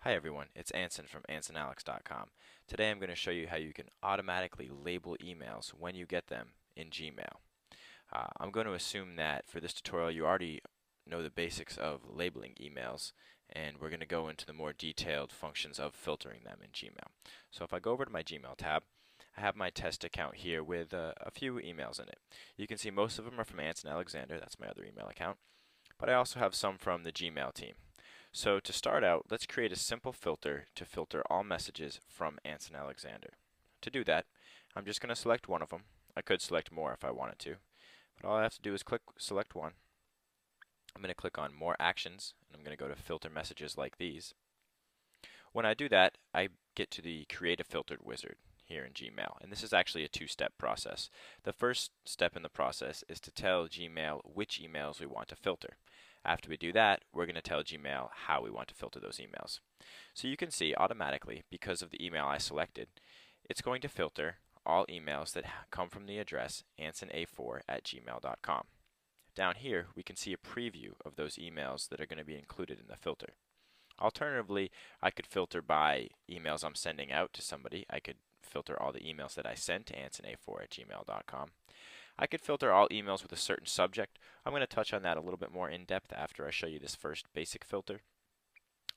Hi everyone, it's Anson from AnsonAlex.com. Today I'm going to show you how you can automatically label emails when you get them in Gmail. I'm going to assume that for this tutorial you already know the basics of labeling emails, and we're going to go into the more detailed functions of filtering them in Gmail. So if I go over to my Gmail tab, I have my test account here with a few emails in it. You can see most of them are from Anson Alexander, that's my other email account, but I also have some from the Gmail team. So to start out, let's create a simple filter to filter all messages from Anson Alexander. To do that, I'm just going to select one of them. I could select more if I wanted to, but all I have to do is select one. I'm going to click on More Actions, and I'm going to go to Filter Messages like these. When I do that, I get to the Create a Filtered wizard here in Gmail, and this is actually a two-step process. The first step in the process is to tell Gmail which emails we want to filter. After we do that, we're going to tell Gmail how we want to filter those emails. So you can see automatically, because of the email I selected, it's going to filter all emails that come from the address ansona4@gmail.com. Down here, we can see a preview of those emails that are going to be included in the filter. Alternatively, I could filter by emails I'm sending out to somebody. I could filter all the emails that I sent to ansona4@gmail.com. I could filter all emails with a certain subject. I'm going to touch on that a little bit more in depth after I show you this first basic filter.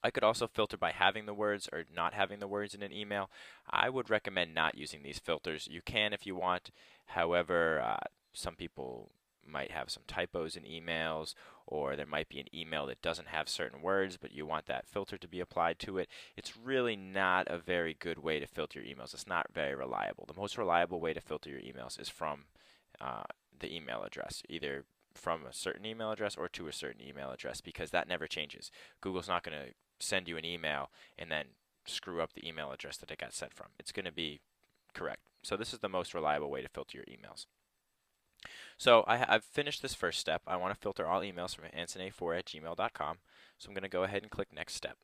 I could also filter by having the words or not having the words in an email. I would recommend not using these filters. You can if you want. However, some people might have some typos in emails, or there might be an email that doesn't have certain words, but you want that filter to be applied to it. It's really not a very good way to filter your emails. It's not very reliable. The most reliable way to filter your emails is from the email address, either from a certain email address or to a certain email address, because that never changes. Google's not going to send you an email and then screw up the email address that it got sent from. It's going to be correct. So this is the most reliable way to filter your emails. So I've finished this first step. I want to filter all emails from ansona4@gmail.com. So I'm going to go ahead and click Next Step.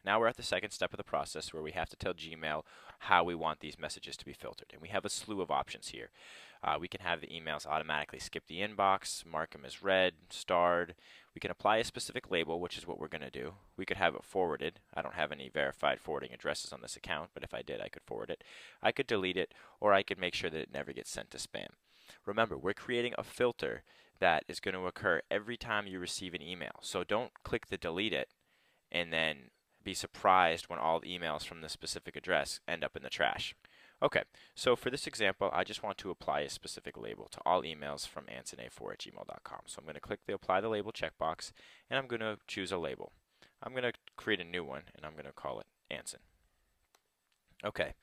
Now we're at the second step of the process where we have to tell Gmail how we want these messages to be filtered. And we have a slew of options here. We can have the emails automatically skip the inbox, mark them as read, starred. We can apply a specific label, which is what we're going to do. We could have it forwarded. I don't have any verified forwarding addresses on this account, but if I did, I could forward it. I could delete it, or I could make sure that it never gets sent to spam. Remember, we're creating a filter that is going to occur every time you receive an email. So don't click the delete it and then be surprised when all the emails from the specific address end up in the trash. Okay, so for this example, I just want to apply a specific label to all emails from ansona4@gmail.com. So I'm going to click the Apply the Label checkbox, and I'm going to choose a label. I'm going to create a new one, and I'm going to call it Anson. Okay,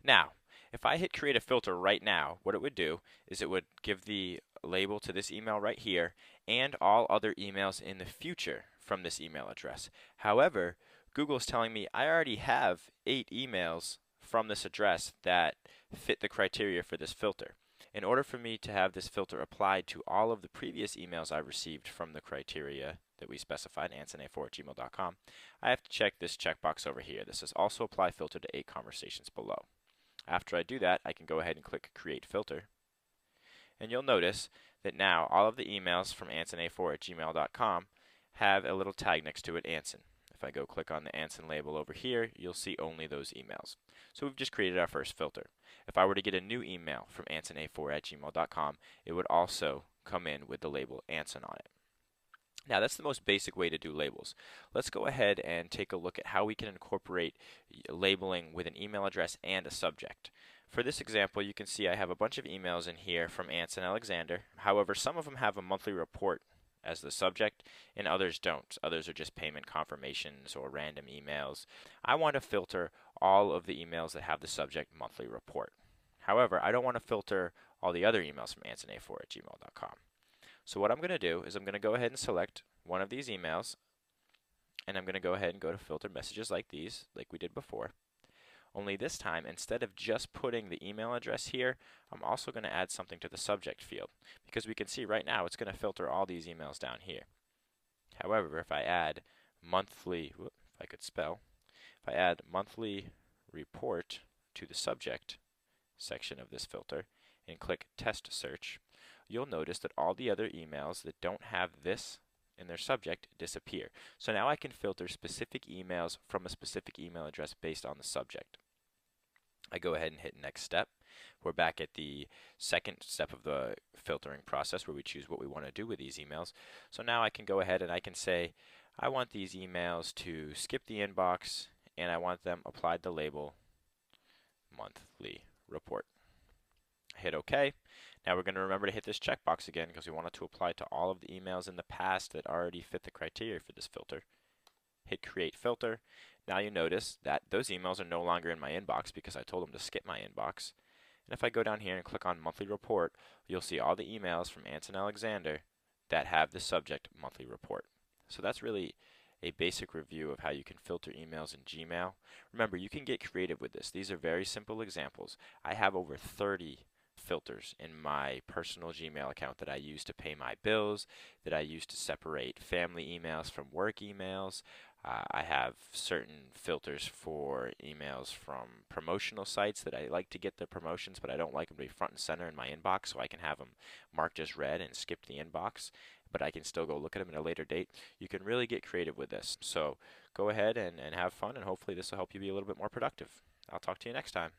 now, if I hit Create a Filter right now, what it would do is it would give the label to this email right here and all other emails in the future from this email address. However, Google is telling me I already have 8 emails from this address that fit the criteria for this filter. In order for me to have this filter applied to all of the previous emails I've received from the criteria that we specified, ansona4@gmail.com, I have to check this checkbox over here. This says also apply filter to 8 conversations below. After I do that, I can go ahead and click Create Filter. And you'll notice that now all of the emails from ansona4@gmail.com have a little tag next to it, Anson. If I go click on the Anson label over here, you'll see only those emails. So we've just created our first filter. If I were to get a new email from ansona4@gmail.com, it would also come in with the label Anson on it. Now that's the most basic way to do labels. Let's go ahead and take a look at how we can incorporate labeling with an email address and a subject. For this example, you can see I have a bunch of emails in here from Anson Alexander. However, some of them have a monthly report as the subject, and others don't. Others are just payment confirmations or random emails. I want to filter all of the emails that have the subject monthly report. However, I don't want to filter all the other emails from ansona4@gmail.com. So what I'm going to do is I'm going to go ahead and select one of these emails, and I'm going to go ahead and go to filter messages like these, like we did before. Only this time, instead of just putting the email address here, I'm also going to add something to the subject field, because we can see right now it's going to filter all these emails down here. However, if I add monthly, if I could spell, if I add monthly report to the subject section of this filter and click test search, you'll notice that all the other emails that don't have this and their subject disappear. So now I can filter specific emails from a specific email address based on the subject. I go ahead and hit next step. We're back at the second step of the filtering process where we choose what we want to do with these emails. So now I can go ahead and I can say I want these emails to skip the inbox and I want them applied the label monthly report. Hit OK. Now we're going to remember to hit this checkbox again because we want it to apply to all of the emails in the past that already fit the criteria for this filter. Hit create filter. Now you notice that those emails are no longer in my inbox because I told them to skip my inbox. And if I go down here and click on monthly report, you'll see all the emails from Anson Alexander that have the subject monthly report. So that's really a basic review of how you can filter emails in Gmail. Remember, you can get creative with this. These are very simple examples. I have over 30 filters in my personal Gmail account that I use to pay my bills, that I use to separate family emails from work emails. I have certain filters for emails from promotional sites that I like to get the promotions, but I don't like them to be front and center in my inbox, so I can have them marked as read and skip the inbox, but I can still go look at them at a later date. You can really get creative with this. So go ahead and have fun, and hopefully this will help you be a little bit more productive. I'll talk to you next time.